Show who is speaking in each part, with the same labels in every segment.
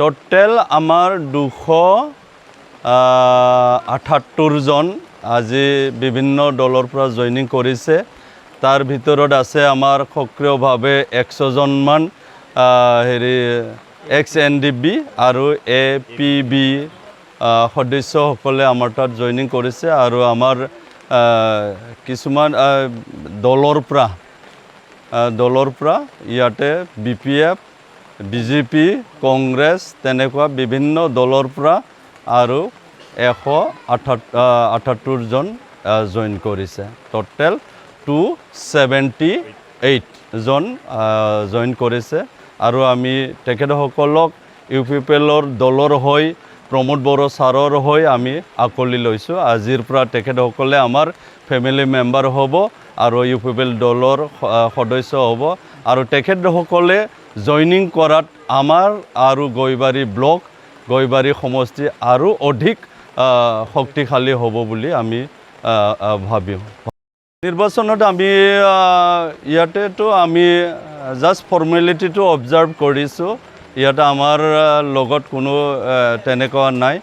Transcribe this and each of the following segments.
Speaker 1: Total আমাৰ 278 জন আজি বিভিন্ন দলৰ পৰা জইনিং কৰিছে। তাৰ ভিতৰত আছে আমাৰ সক্ৰিয়ভাৱে 100 জনমান এক্স NDFB আৰু APB সদস্যসকলে আমাৰ তাত জইনিং কৰিছে আৰু আমাৰ কিছুমান দলৰ পৰা ইয়াতে BPF BJP কংগ্ৰেছ তেনেকুৱা বিভিন্ন দলৰ পৰা আৰু 178 জন জইন কৰিছে। টোটেল 278 জন জইন কৰিছে আৰু আমি তেখেতসকলক UPPLৰ দলৰ হৈ প্ৰমোদ বড়ো ছাৰৰ হৈ আমি আকলি লৈছোঁ। আজিৰ পৰা তেখেতসকলে আমাৰ ফেমিলি মেম্বাৰ হ'ব আৰু UPPL দলৰ সদস্য হ'ব আৰু তেখেতসকলে জইনিং কৰাত আমাৰ আৰু গৈবাৰী ব্লক গৈবাৰী সমষ্টি আৰু অধিক শক্তিশালী হ'ব বুলি আমি ভাবিম। নিৰ্বাচনত আমি ইয়াতেতো আমি জাষ্ট ফৰ্মেলিটিটো অবজাৰ্ভ কৰিছোঁ। ইয়াতে আমাৰ লগত কোনো তেনেকুৱা নাই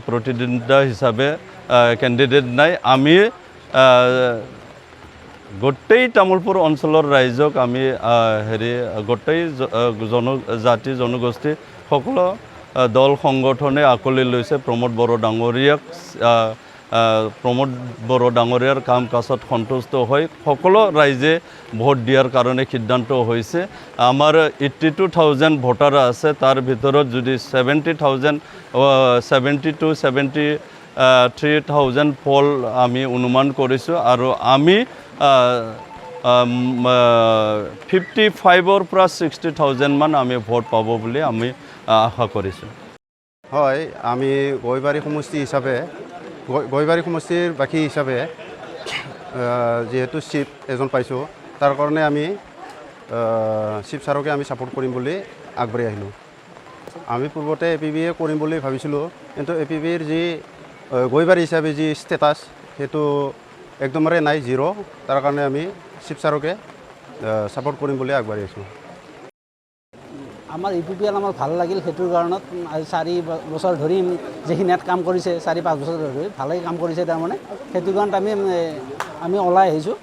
Speaker 1: প্ৰতিদ্বন্দ্বিতা হিচাপে কেণ্ডিডেট নাই। আমি গোটেই তামোলপুৰ অঞ্চলৰ ৰাইজক আমি গোটেই জনজাতি জনগোষ্ঠী সকলো দল সংগঠনে আকলি লৈছে। প্ৰমোদ বড়ো ডাঙৰীয়াৰ কাম কাজত সন্তুষ্ট হৈ সকলো ৰাইজে ভোট দিয়াৰ কাৰণে সিদ্ধান্ত হৈছে। আমাৰ 82,000 ভোটাৰ আছে, তাৰ ভিতৰত যদি 73,000 পল আমি অনুমান কৰিছোঁ আৰু আমি 55,000 পৰা 60,000 মান আমি ভোট পাব বুলি আমি আশা কৰিছোঁ।
Speaker 2: হয়, আমি গৈবাৰী সমষ্টিৰ বাকী হিচাপে যিহেতু চিফ এজন পাইছোঁ, তাৰ কাৰণে আমি চিফ ছাৰকে আমি ছাপোৰ্ট কৰিম বুলি আগবাঢ়ি আহিলোঁ। আমি পূৰ্বতে APBয়ে কৰিম বুলি ভাবিছিলোঁ, কিন্তু APBৰ যি গৈবাৰী হিচাপে যি ষ্টেটাছ সেইটো একদমৰে নাই, জিৰ'। তাৰ কাৰণে আমি চিফ ছাৰকে ছাপোৰ্ট কৰিম বুলি আগবাঢ়ি আছোঁ।
Speaker 3: আমাৰ UPPL আমাৰ ভাল লাগিল সেইটোৰ কাৰণত। আজি 4 বছৰ ধৰি যিখিনি ইয়াত কাম কৰিছে, 4-5 বছৰ ধৰি ভালেই কাম কৰিছে তাৰমানে, সেইটো কাৰণত আমি ওলাই আহিছোঁ।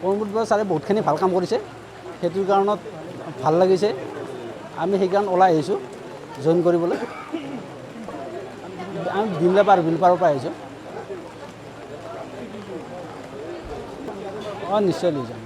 Speaker 3: প্ৰমোদ বড়ো ছাৰে বহুতখিনি ভাল কাম কৰিছে, সেইটোৰ কাৰণত ভাল লাগিছে। আমি সেইকাৰণে ওলাই আহিছোঁ জইন কৰিবলৈ। আমি বিলপাৰৰ পৰা আহিছোঁ। নিশ্চয় লৈ যাম।